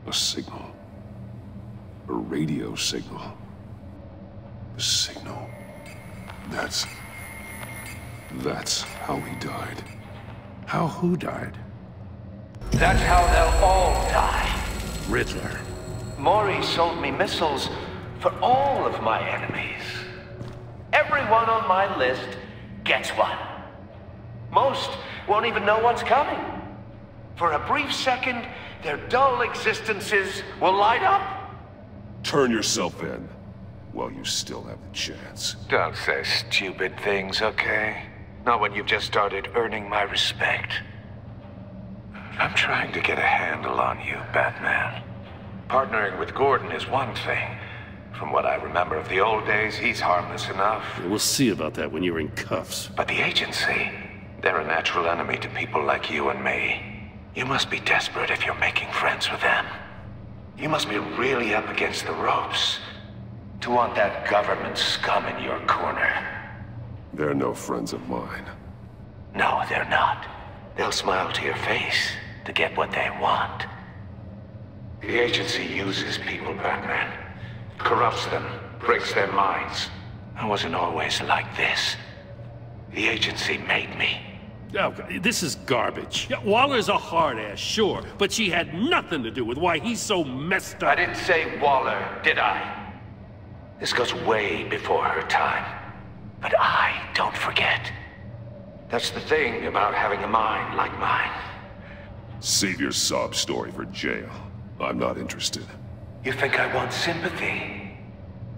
A signal. A radio signal. A signal. That's how he died. How who died? That's how they'll all die. Riddler. Maury sold me missiles for all of my enemies. Everyone on my list gets one. Most won't even know what's coming. For a brief second, their dull existences will light up. Turn yourself in while you still have the chance. Don't say stupid things, okay? Not when you've just started earning my respect. I'm trying to get a handle on you, Batman. Partnering with Gordon is one thing. From what I remember of the old days, he's harmless enough. We'll see about that when you're in cuffs. But the agency, they're a natural enemy to people like you and me. You must be desperate if you're making friends with them. You must be really up against the ropes to want that government scum in your corner. They're no friends of mine. No, they're not. They'll smile to your face to get what they want. The agency uses people, Batman. Corrupts them, breaks their minds. I wasn't always like this. The agency made me. Oh, this is garbage. Yeah, Waller's a hard-ass, sure, but she had nothing to do with why he's so messed up. I didn't say Waller, did I? This goes way before her time. But I don't forget. That's the thing about having a mind like mine. Save your sob story for jail. I'm not interested. You think I want sympathy?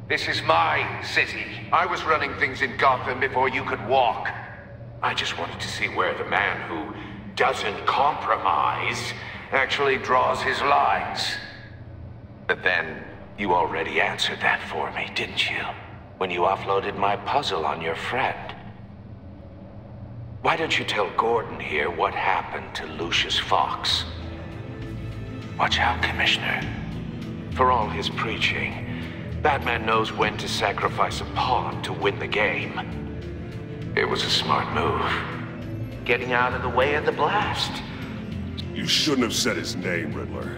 This is my city. I was running things in Gotham before you could walk. I just wanted to see where the man who doesn't compromise actually draws his lines. But then, you already answered that for me, didn't you? When you offloaded my puzzle on your friend. Why don't you tell Gordon here what happened to Lucius Fox? Watch out, Commissioner. For all his preaching, Batman knows when to sacrifice a pawn to win the game. It was a smart move. Getting out of the way of the blast. You shouldn't have said his name, Riddler.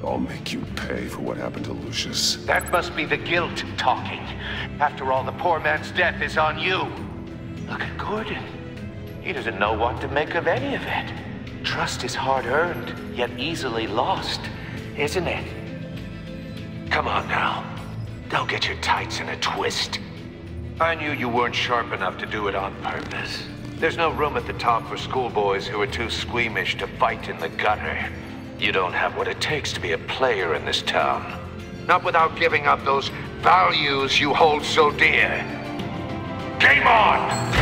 I'll make you pay for what happened to Lucius. That must be the guilt talking. After all, the poor man's death is on you. Look at Gordon. He doesn't know what to make of any of it. Trust is hard-earned, yet easily lost, isn't it? Come on now. Don't get your tights in a twist. I knew you weren't sharp enough to do it on purpose. There's no room at the top for schoolboys who are too squeamish to fight in the gutter. You don't have what it takes to be a player in this town. Not without giving up those values you hold so dear. Game on!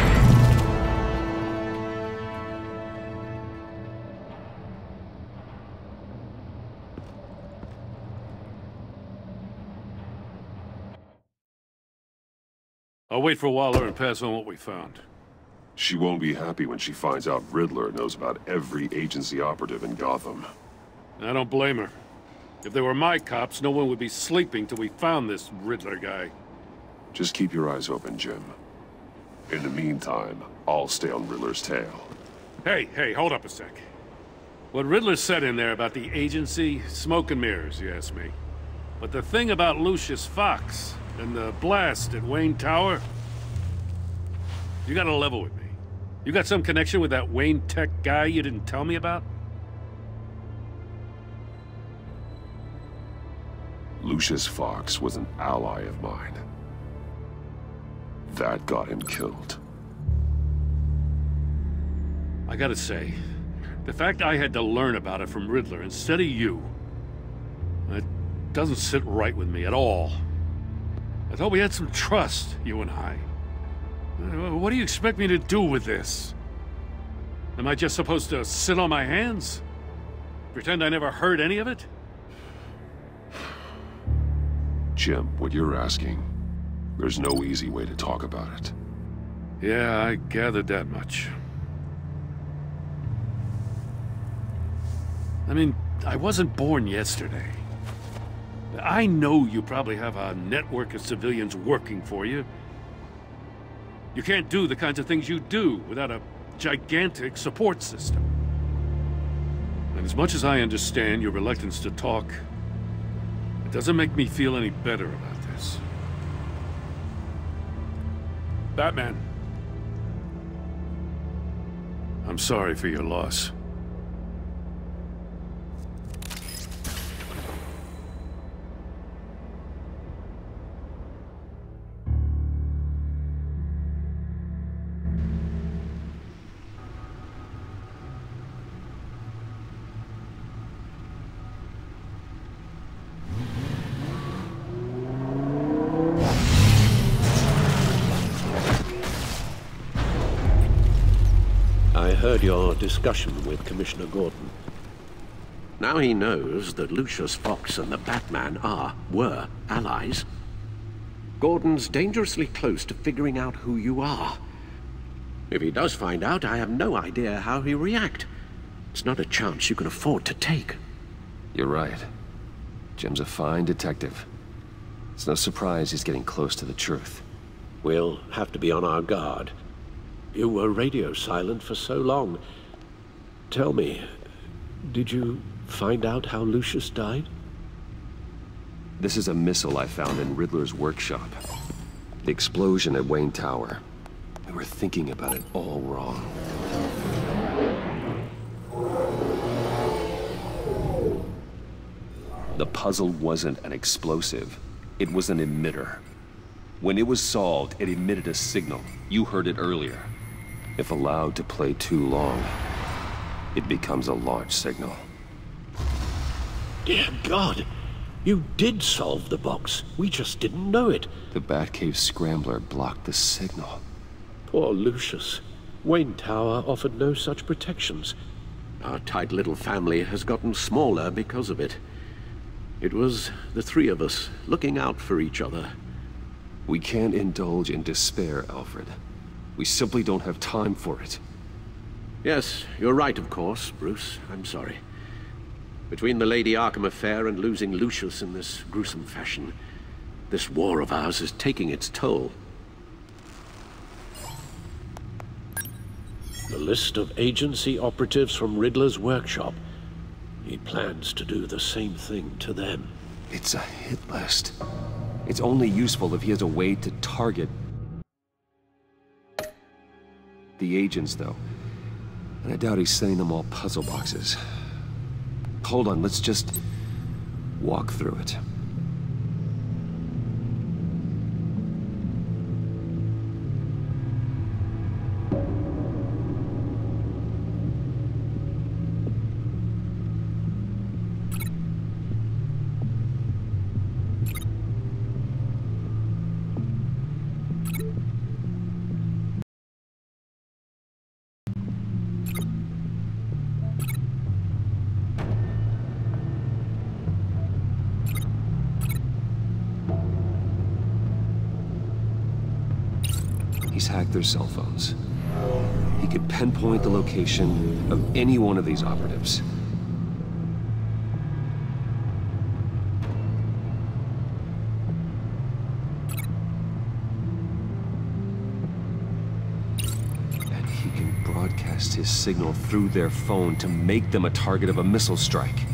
I'll wait for Waller and pass on what we found. She won't be happy when she finds out Riddler knows about every agency operative in Gotham. I don't blame her. If they were my cops, no one would be sleeping till we found this Riddler guy. Just keep your eyes open, Jim. In the meantime, I'll stay on Riddler's tail. Hey, hold up a sec. What Riddler said in there about the agency, smoke and mirrors, you ask me. But the thing about Lucius Fox and the blast at Wayne Tower, you gotta level with me. You got some connection with that Wayne Tech guy you didn't tell me about? Lucius Fox was an ally of mine. That got him killed. I gotta say, the fact I had to learn about it from Riddler instead of you, it doesn't sit right with me at all. I thought we had some trust, you and I. What do you expect me to do with this? Am I just supposed to sit on my hands? Pretend I never heard any of it? Jim, what you're asking, there's no easy way to talk about it. Yeah, I gathered that much. I mean, I wasn't born yesterday. I know you probably have a network of civilians working for you. You can't do the kinds of things you do without a gigantic support system. And as much as I understand your reluctance to talk, Doesn't make me feel any better about this. Batman. I'm sorry for your loss. I heard your discussion with Commissioner Gordon. Now he knows that Lucius Fox and the Batman were allies. Gordon's dangerously close to figuring out who you are. If he does find out, I have no idea how he'll react. It's not a chance you can afford to take. You're right. Jim's a fine detective. It's no surprise he's getting close to the truth. We'll have to be on our guard. You were radio silent for so long. Tell me, did you find out how Lucius died? This is a missile I found in Riddler's workshop. The explosion at Wayne Tower. We were thinking about it all wrong. The puzzle wasn't an explosive. It was an emitter. When it was solved, it emitted a signal. You heard it earlier. If allowed to play too long, it becomes a launch signal. Dear God! You did solve the box. We just didn't know it. The Batcave scrambler blocked the signal. Poor Lucius. Wayne Tower offered no such protections. Our tight little family has gotten smaller because of it. It was the three of us looking out for each other. We can't indulge in despair, Alfred. We simply don't have time for it. Yes, you're right, of course, Bruce. I'm sorry. Between the Lady Arkham affair and losing Lucius in this gruesome fashion, this war of ours is taking its toll. The list of agency operatives from Riddler's workshop. He plans to do the same thing to them. It's a hit list. It's only useful if he has a way to target the agents, though. And I doubt he's sending them all puzzle boxes. Hold on, let's just walk through it. He's hacked their cell phones. He could pinpoint the location of any one of these operatives. And he can broadcast his signal through their phone to make them a target of a missile strike.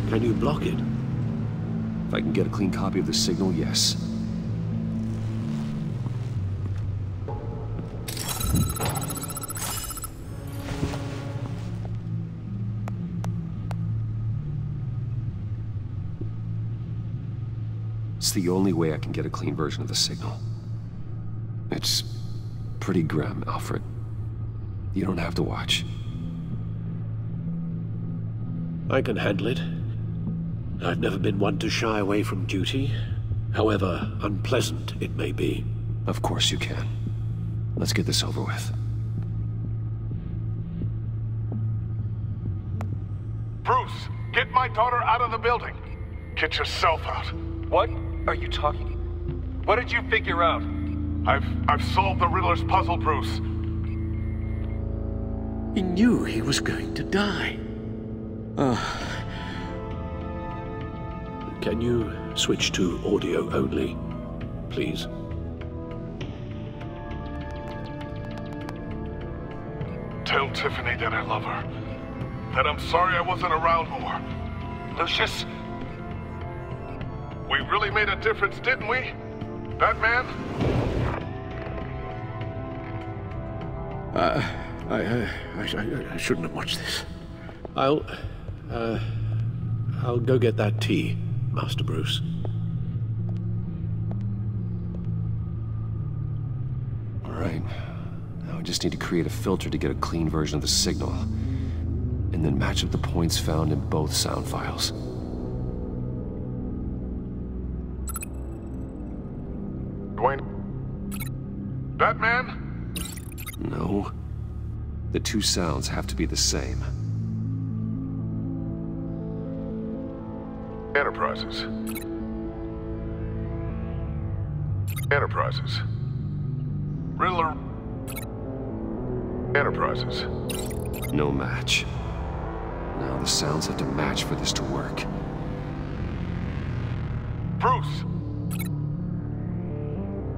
Can you block it? If I can get a clean copy of the signal, yes. It's the only way I can get a clean version of the signal. It's pretty grim, Alfred. You don't have to watch. I can handle it. I've never been one to shy away from duty, however unpleasant it may be. Of course you can. Let's get this over with. Bruce, get my daughter out of the building. Get yourself out. What are you talking? What did you figure out? I've solved the Riddler's puzzle, Bruce. He knew he was going to die. Can you switch to audio only, please? Tell Tiffany that I love her. That I'm sorry I wasn't around more. Lucius? We really made a difference, didn't we? Batman? I shouldn't have watched this. I'll go get that tea, Master Bruce. All right. Now I just need to create a filter to get a clean version of the signal, and then match up the points found in both sound files. Dwayne? Batman? No. The two sounds have to be the same. Enterprises. Enterprises. Riddler. Enterprises. No match. Now the sounds have to match for this to work. Bruce!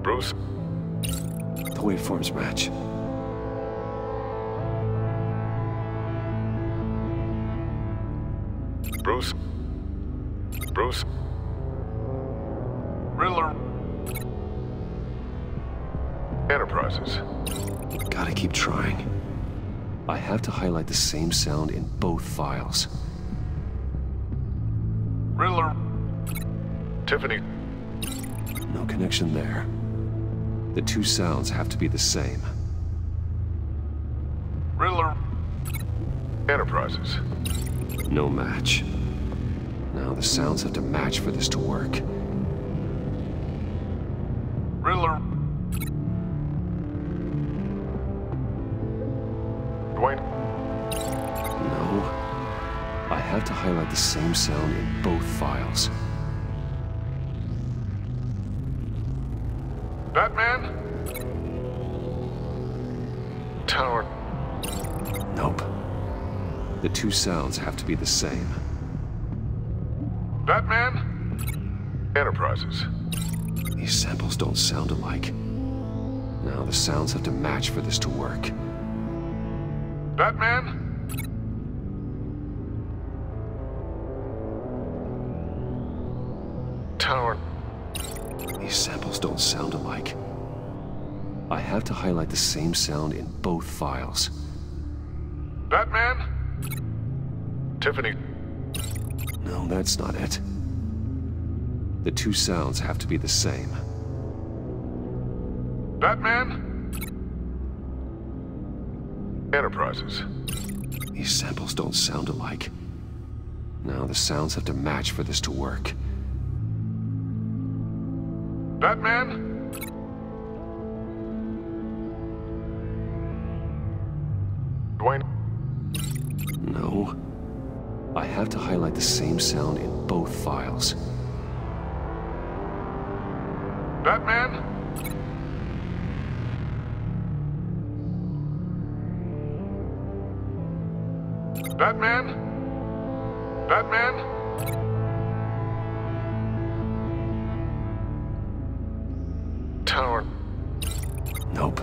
Bruce? The waveforms match. Bruce? Bruce? Riddler? Enterprises. Gotta keep trying. I have to highlight the same sound in both files. Riddler? Tiffany? No connection there. The two sounds have to be the same. Riddler? Enterprises. No match. Now the sounds have to match for this to work. Riddler? Dwayne? No. I have to highlight the same sound in both files. Batman? Tower. Nope. The two sounds have to be the same. Batman? Enterprises. These samples don't sound alike. Now the sounds have to match for this to work. Batman? Tower. These samples don't sound alike. I have to highlight the same sound in both files. Batman? Tiffany. No, that's not it. The two sounds have to be the same. Batman? Enterprises. These samples don't sound alike. Now the sounds have to match for this to work. Batman? Dwayne? No. I have to highlight the same sound in both files. Batman? Batman? Batman? Tower. Nope.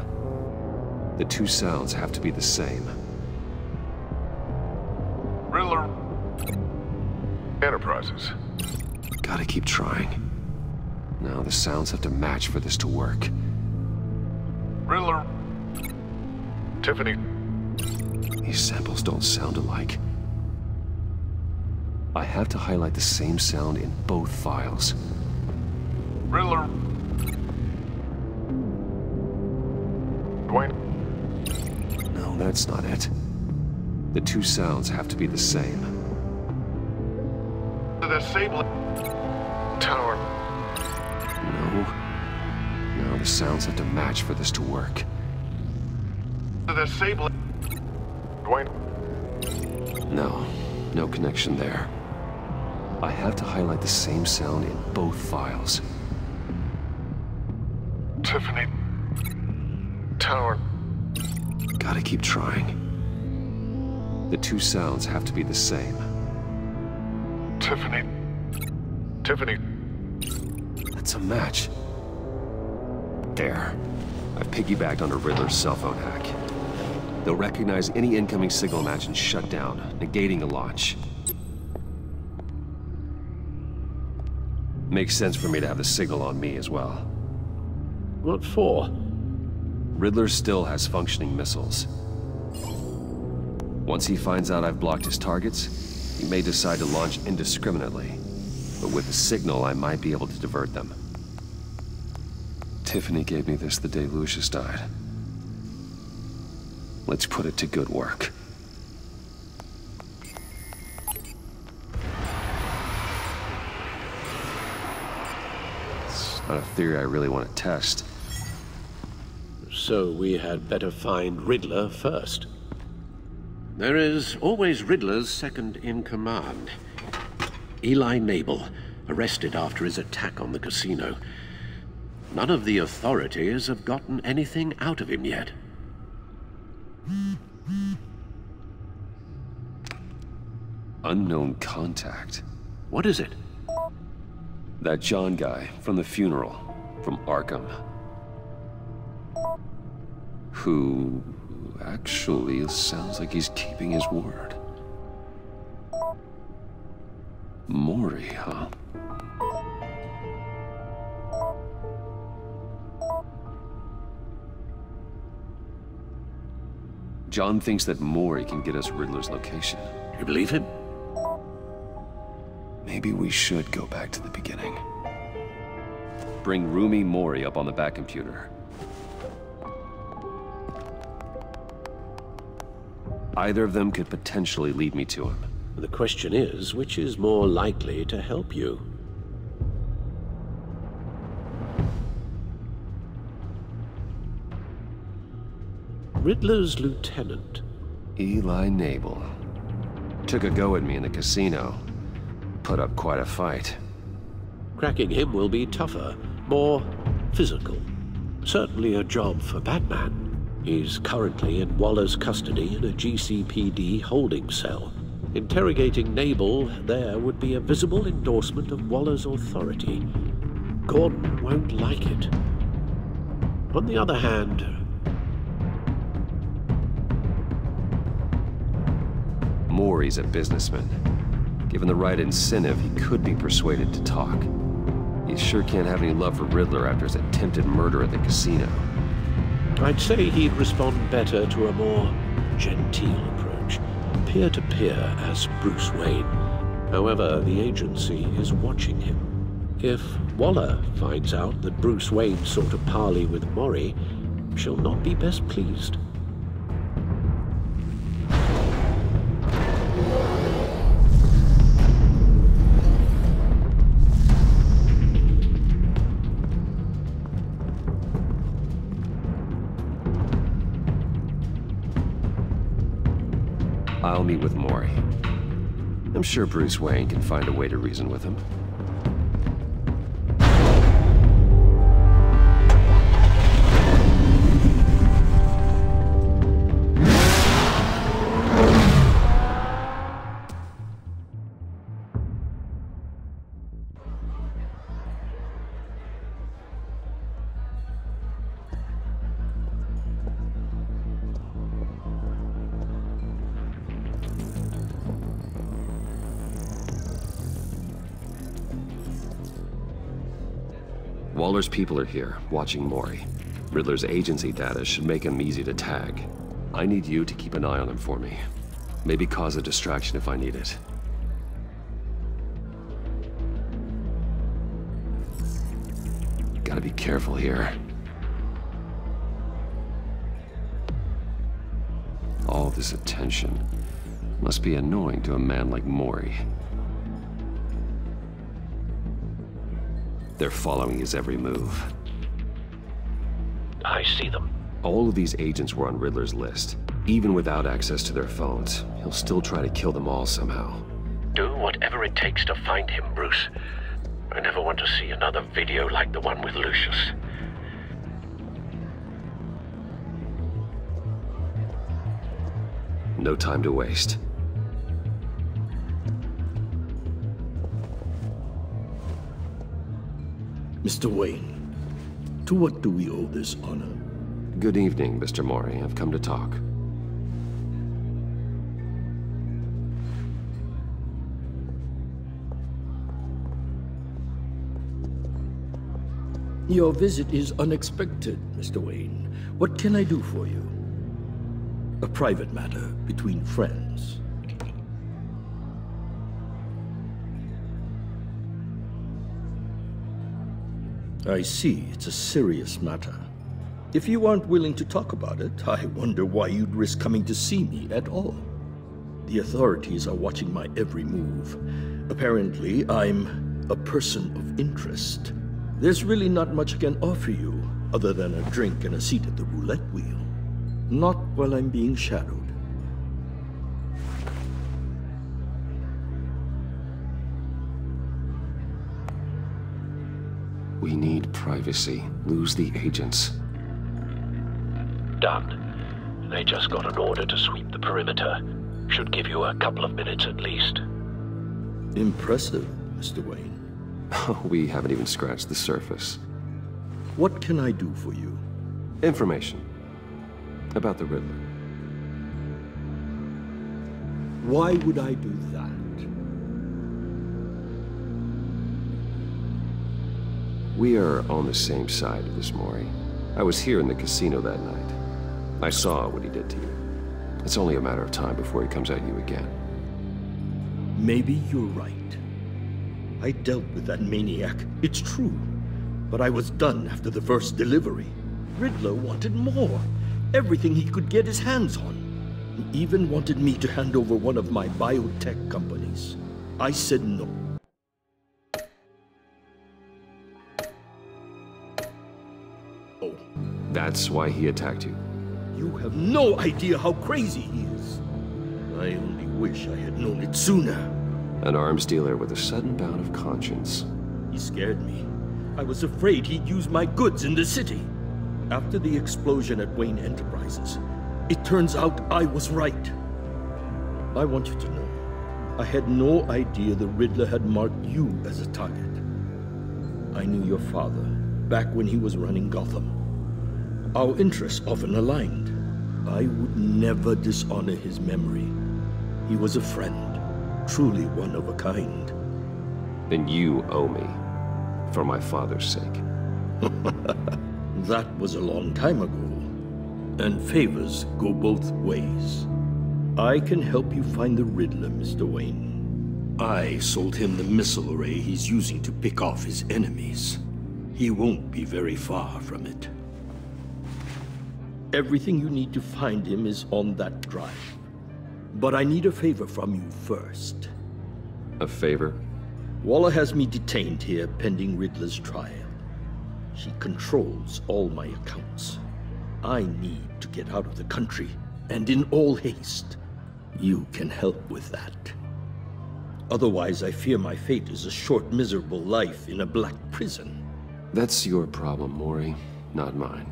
The two sounds have to be the same. Riddler. Enterprises. Gotta keep trying. Now the sounds have to match for this to work. Riddler. Tiffany. These samples don't sound alike. I have to highlight the same sound in both files. Riddler. Dwayne. No, that's not it. The two sounds have to be the same. The disabling. Tower. No. Now the sounds have to match for this to work. The disabling. Dwayne. No. No connection there. I have to highlight the same sound in both files. Tiffany. Tower. Gotta keep trying. The two sounds have to be the same. Tiffany. Tiffany. That's a match. There. I've piggybacked on a Riddler's cell phone hack. They'll recognize any incoming signal match and shut down, negating a launch. Makes sense for me to have the signal on me as well. What for? Riddler still has functioning missiles. Once he finds out I've blocked his targets, he may decide to launch indiscriminately. But with the signal, I might be able to divert them. Tiffany gave me this the day Lucius died. Let's put it to good work. It's not a theory I really want to test. So we had better find Riddler first. There is always Riddler's second in command. Eli Nabel, arrested after his attack on the casino. None of the authorities have gotten anything out of him yet. Unknown contact. What is it? That John guy from the funeral, from Arkham. Who actually sounds like he's keeping his word. Maury, huh? John thinks that Maury can get us Riddler's location. You believe him? Maybe we should go back to the beginning. Bring Roomy Maury up on the back computer. Either of them could potentially lead me to him. The question is, which is more likely to help you? Riddler's lieutenant. Eli Nabel. Took a go at me in the casino. Put up quite a fight. Cracking him will be tougher, more physical. Certainly a job for Batman. He's currently in Waller's custody in a GCPD holding cell. Interrogating Nabel there would be a visible endorsement of Waller's authority. Gordon won't like it. On the other hand, Maury's a businessman. Given the right incentive, he could be persuaded to talk. He sure can't have any love for Riddler after his attempted murder at the casino. I'd say he'd respond better to a more genteel approach, peer-to-peer as Bruce Wayne. However, the agency is watching him. If Waller finds out that Bruce Wayne sought a parley with Maury, she'll not be best pleased. I'll meet with Maury. I'm sure Bruce Wayne can find a way to reason with him. Waller's people are here, watching Maury. Riddler's agency data should make him easy to tag. I need you to keep an eye on him for me. Maybe cause a distraction if I need it. Gotta be careful here. All this attention must be annoying to a man like Maury. They're following his every move. I see them. All of these agents were on Riddler's list. Even without access to their phones, he'll still try to kill them all somehow. Do whatever it takes to find him, Bruce. I never want to see another video like the one with Lucius. No time to waste. Mr. Wayne, to what do we owe this honor? Good evening, Mr. Maury. I've come to talk. Your visit is unexpected, Mr. Wayne. What can I do for you? A private matter between friends. I see, it's a serious matter. If you aren't willing to talk about it, I wonder why you'd risk coming to see me at all. The authorities are watching my every move. Apparently, I'm a person of interest. There's really not much I can offer you, other than a drink and a seat at the roulette wheel. Not while I'm being shadowed. We need privacy. Lose the agents. Done. They just got an order to sweep the perimeter. Should give you a couple of minutes at least. Impressive, Mr. Wayne. We haven't even scratched the surface. What can I do for you? Information. About the Riddler. Why would I do that? We are on the same side of this, Maury. I was here in the casino that night. I saw what he did to you. It's only a matter of time before he comes at you again. Maybe you're right. I dealt with that maniac, it's true. But I was done after the first delivery. Riddler wanted more. Everything he could get his hands on. He even wanted me to hand over one of my biotech companies. I said no. Oh. That's why he attacked you. You have no idea how crazy he is. I only wish I had known it sooner. An arms dealer with a sudden bout of conscience. He scared me. I was afraid he'd use my goods in the city. After the explosion at Wayne Enterprises, it turns out I was right. I want you to know, I had no idea the Riddler had marked you as a target. I knew your father back when he was running Gotham. Our interests often aligned. I would never dishonor his memory. He was a friend, truly one of a kind. Then you owe me, for my father's sake. That was a long time ago, and favors go both ways. I can help you find the Riddler, Mr. Wayne. I sold him the missile array he's using to pick off his enemies. He won't be very far from it. Everything you need to find him is on that drive. But I need a favor from you first. A favor? Waller has me detained here pending Riddler's trial. She controls all my accounts. I need to get out of the country, and in all haste. You can help with that. Otherwise, I fear my fate is a short, miserable life in a black prison. That's your problem, Maury, not mine.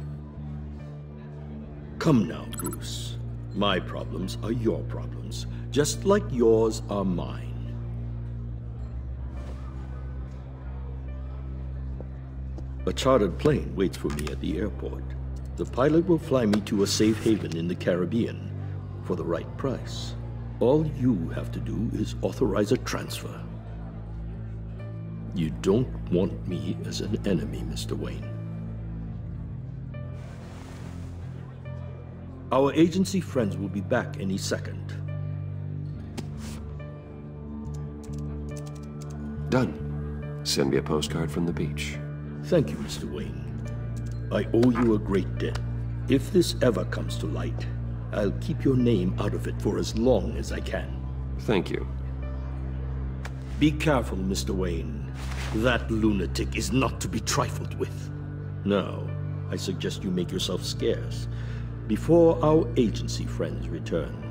Come now, Bruce. My problems are your problems, just like yours are mine. A chartered plane waits for me at the airport. The pilot will fly me to a safe haven in the Caribbean for the right price. All you have to do is authorize a transfer. You don't want me as an enemy, Mr. Wayne. Our agency friends will be back any second. Done. Send me a postcard from the beach. Thank you, Mr. Wayne. I owe you a great debt. If this ever comes to light, I'll keep your name out of it for as long as I can. Thank you. Be careful, Mr. Wayne. That lunatic is not to be trifled with. Now, I suggest you make yourself scarce before our agency friends return.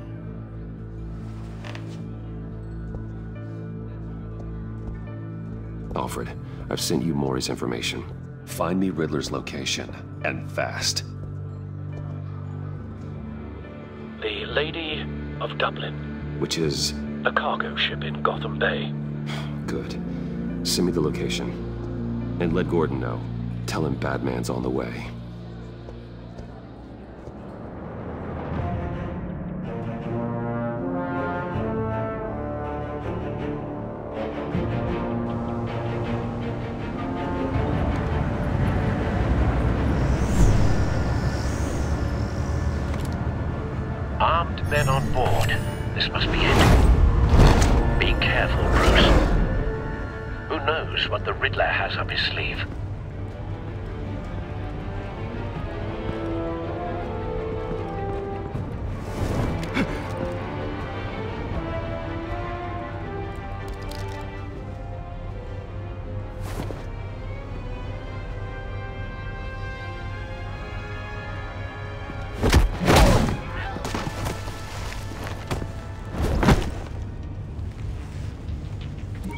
Alfred, I've sent you Maury's information. Find me Riddler's location, and fast. The Lady of Dublin. Which is? A cargo ship in Gotham Bay. Good. Send me the location. And let Gordon know. Tell him Batman's on the way. men on board. This must be it. Be careful, Bruce. Who knows what the Riddler has up his sleeve?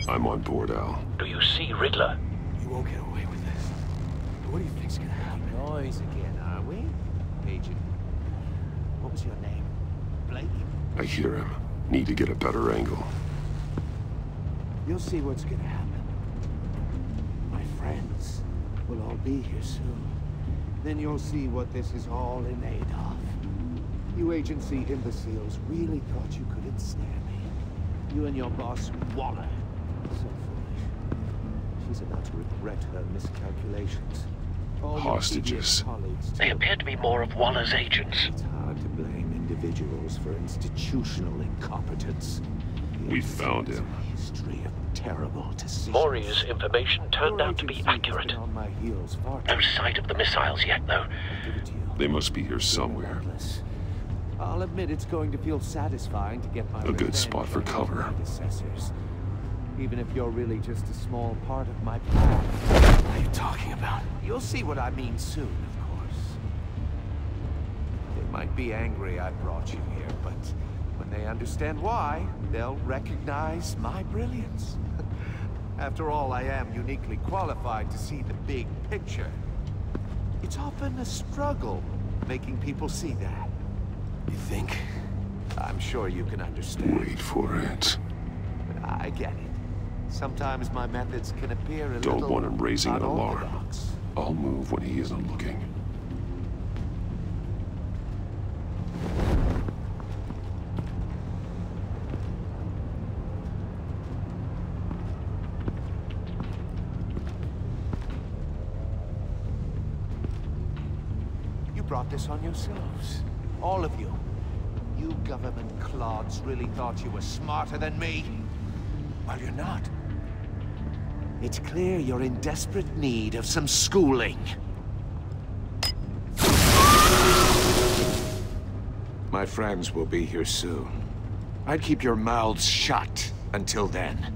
I'm on board, Al. Do you see Riddler? You won't get away with this. What do you think's gonna happen? Noise again, are we? Agent. What was your name? Blake? I hear him. Need to get a better angle. You'll see what's gonna happen. My friends will all be here soon. Then you'll see what this is all in aid of. You agency imbeciles really thought you could ensnare me. You and your boss, Waller. So foolish. She's about to regret her miscalculations. All Hostages. They appear to be more of Waller's agents. It's hard to blame individuals for institutional incompetence. We found him. History of terrible decisions. Maury's information turned out to be accurate. On my heels far No sight of the missiles yet, though. Give it to you. They must be here somewhere. I'll admit it's going to feel satisfying to get my A good revenge spot for on my cover. predecessors. Even if you're really just a small part of my plan. What are you talking about? You'll see what I mean soon, of course. They might be angry I brought you here, but when they understand why, they'll recognize my brilliance. After all, I am uniquely qualified to see the big picture. It's often a struggle making people see that. You think? I'm sure you can understand. Wait for it. I get it. Sometimes my methods can appear a little Don't want him raising an alarm. unorthodox. I'll move when he isn't looking. You brought this on yourselves. All of you. You government clods really thought you were smarter than me? Well, you're not. It's clear you're in desperate need of some schooling. My friends will be here soon. I'd keep your mouths shut until then.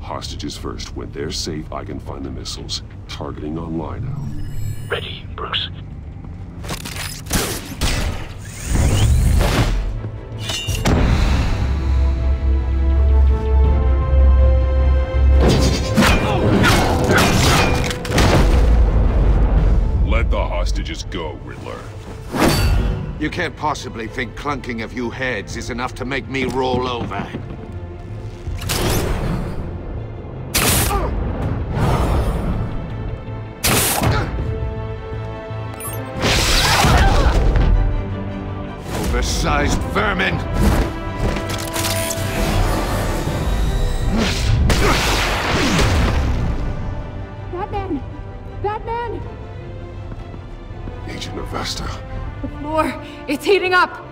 Hostages first. When they're safe, I can find the missiles. Targeting online now. Ready, Bruce. Let the hostages go, Riddler. You can't possibly think clunking a few heads is enough to make me roll over. Oversized vermin! Batman! Batman! Agent Avesta. The floor, it's heating up!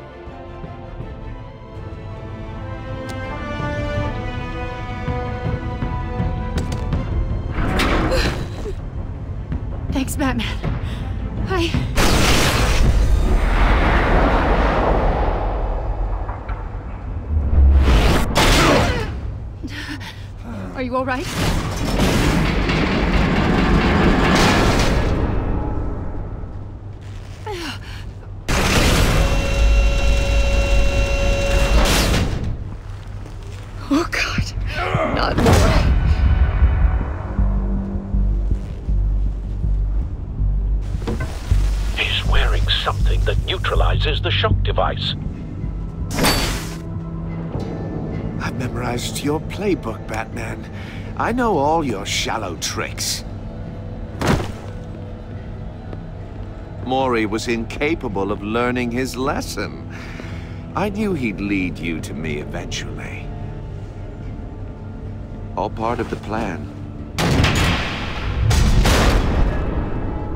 Thanks, Batman. Are you all right? Oh, God. Not more. He's wearing something that neutralizes the shock device. I've memorized your playbook, Batman. I know all your shallow tricks. Maury was incapable of learning his lesson. I knew he'd lead you to me eventually. All part of the plan.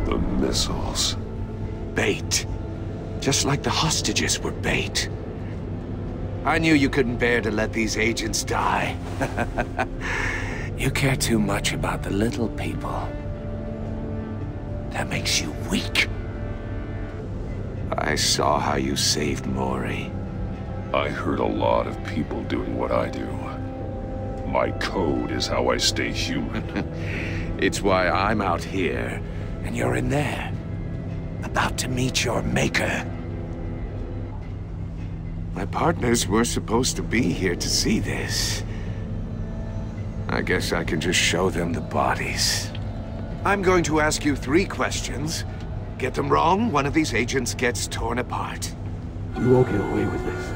The missiles. Bait. Just like the hostages were bait. I knew you couldn't bear to let these agents die. You care too much about the little people. That makes you weak. I saw how you saved Maury. I heard a lot of people doing what I do. My code is how I stay human. It's why I'm out here, and you're in there. About to meet your maker. My partners were supposed to be here to see this. I guess I can just show them the bodies. I'm going to ask you 3 questions. Get them wrong, one of these agents gets torn apart. You won't get away with this.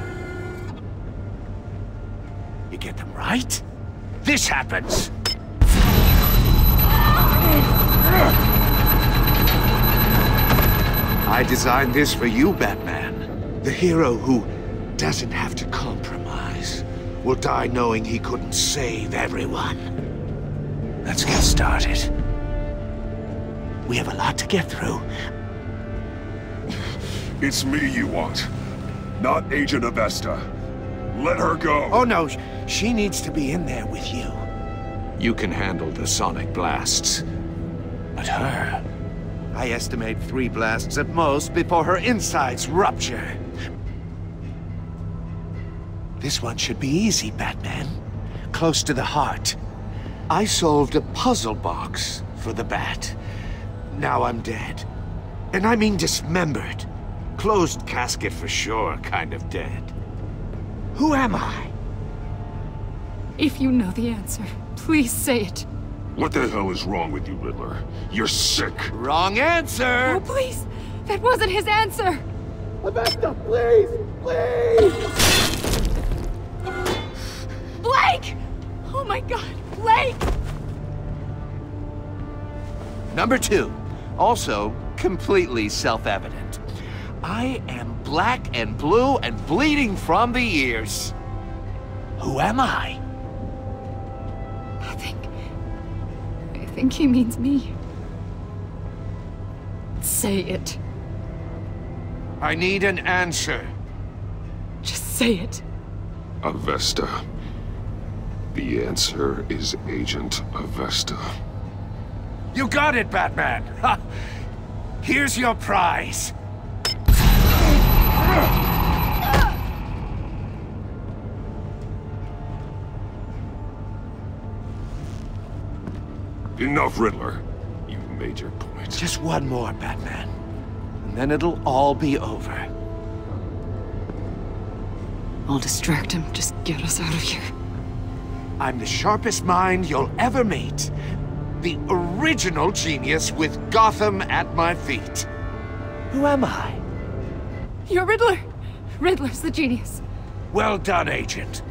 You get them right, this happens! I designed this for you, Batman. The hero who doesn't have to compromise will die knowing he couldn't save everyone. Let's get started. We have a lot to get through. It's me you want, not Agent Avesta. Let her go! Oh no, she needs to be in there with you. You can handle the sonic blasts. But her... I estimate 3 blasts at most before her insides rupture. This one should be easy, Batman. Close to the heart. I solved a puzzle box for the Bat. Now I'm dead. And I mean dismembered. Closed casket for sure, kind of dead. Who am I? If you know the answer, please say it. What the hell is wrong with you, Riddler? You're sick. Wrong answer! Oh, please! That wasn't his answer! Avesta, please! Please! Blake! Oh my god, Blake! Number 2, also completely self-evident. I am black and blue and bleeding from the ears. Who am I? I think he means me. Say it. I need an answer. Just say it. Avesta. The answer is Agent Avesta. You got it, Batman! Ha! Here's your prize. Enough, Riddler. You've made your point. Just one more, Batman. And then it'll all be over. I'll distract him. Just get us out of here. I'm the sharpest mind you'll ever meet. The original genius with Gotham at my feet. Who am I? You're Riddler. Riddler's the genius. Well done, Agent.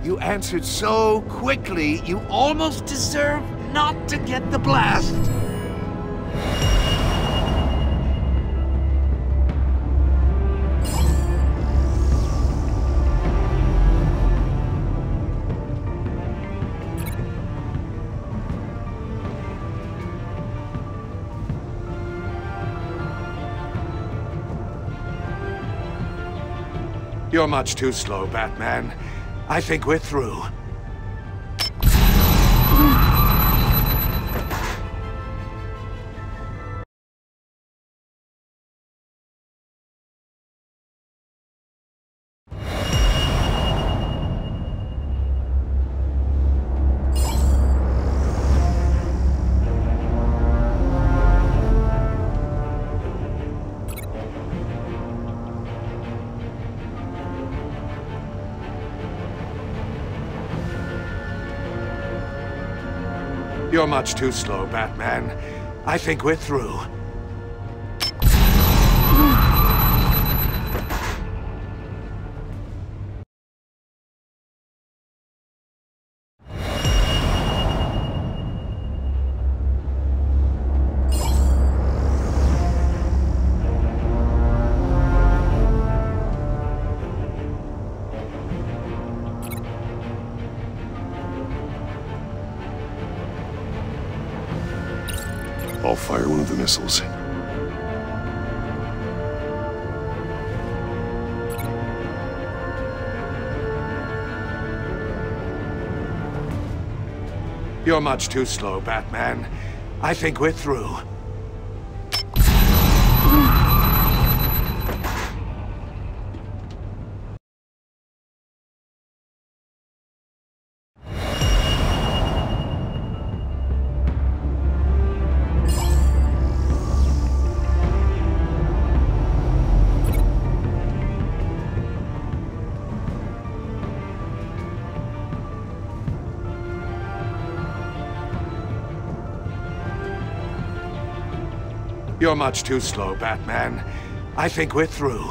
You answered so quickly, you almost deserve not to get the blast. You're much too slow, Batman. I think we're through. You're much too slow, Batman. I think we're through. I'll fire one of the missiles. You're much too slow, Batman. I think we're through. You're much too slow, Batman. I think we're through.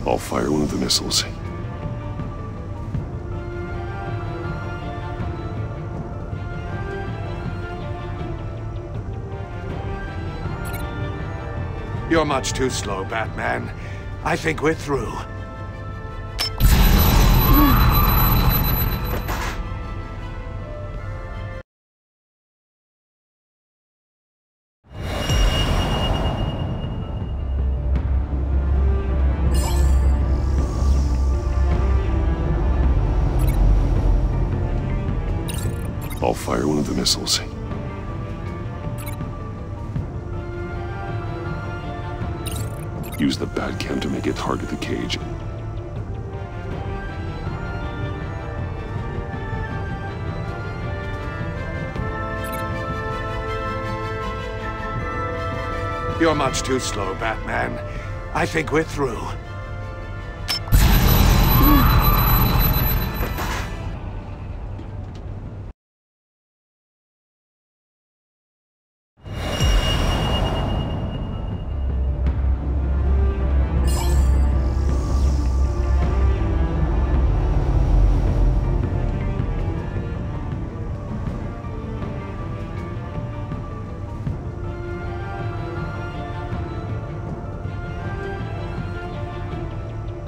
I'll fire one of the missiles. You're much too slow, Batman. I think we're through. I'll fire one of the missiles. Use the Batcam to make it target the cage. You're much too slow, Batman. I think we're through.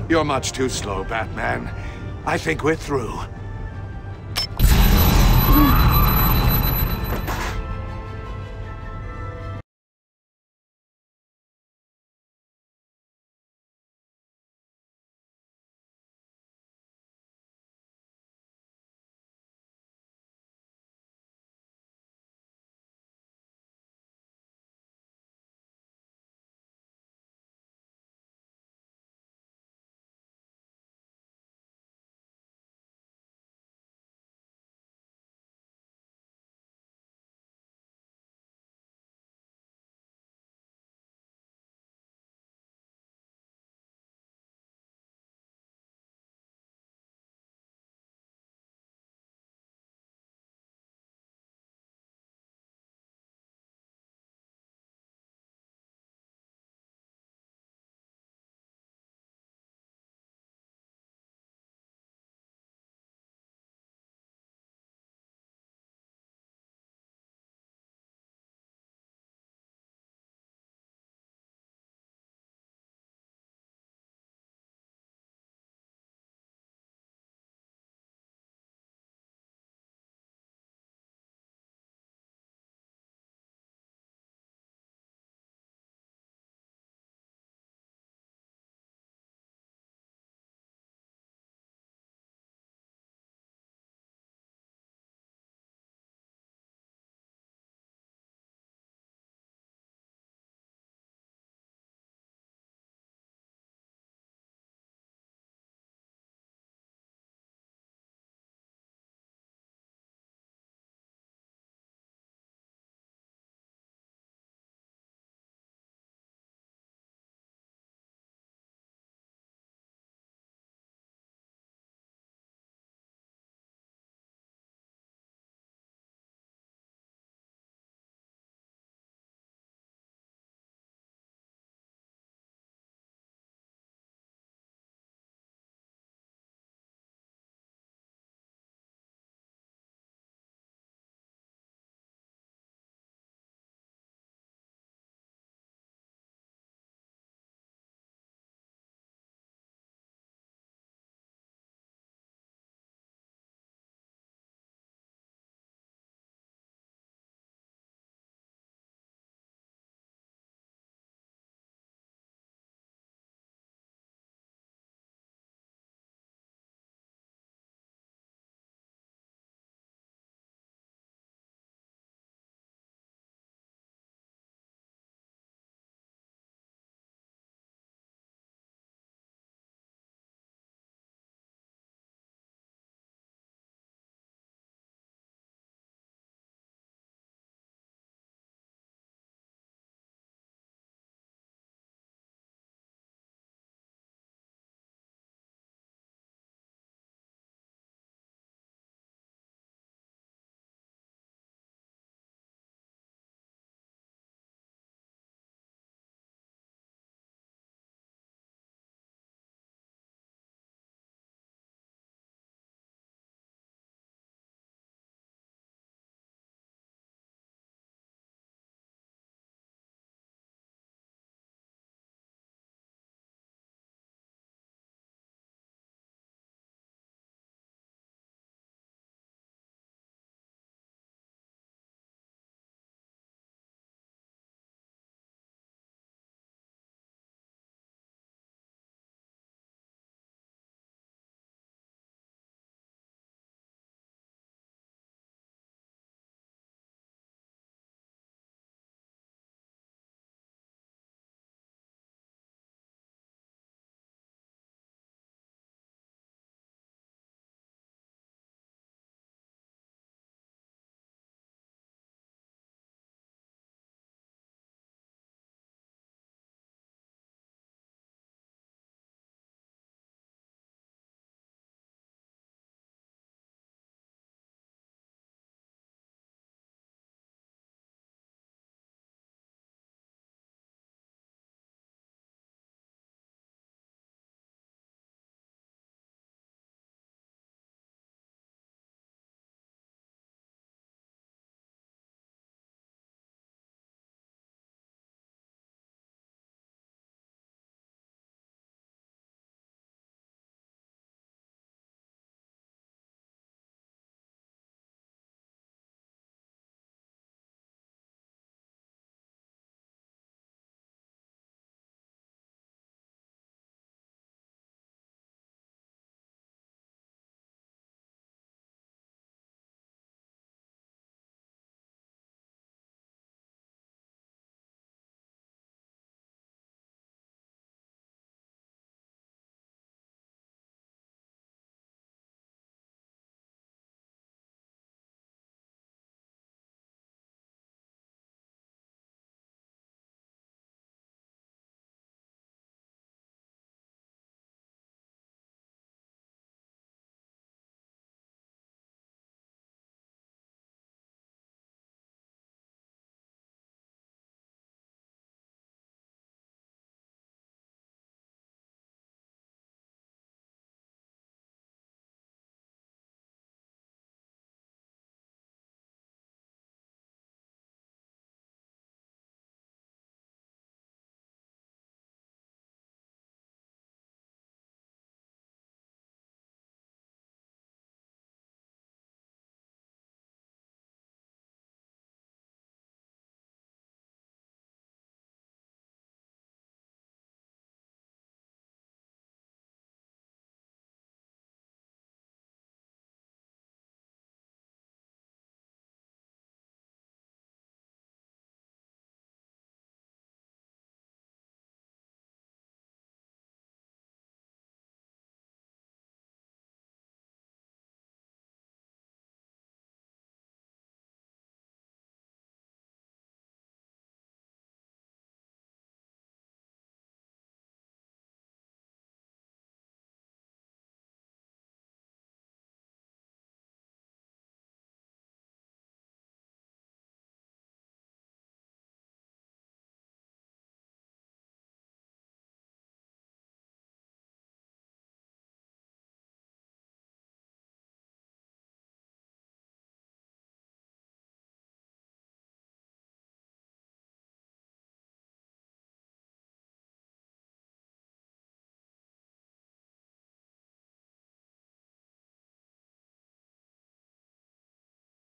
You're much too slow, Batman. I think we're through.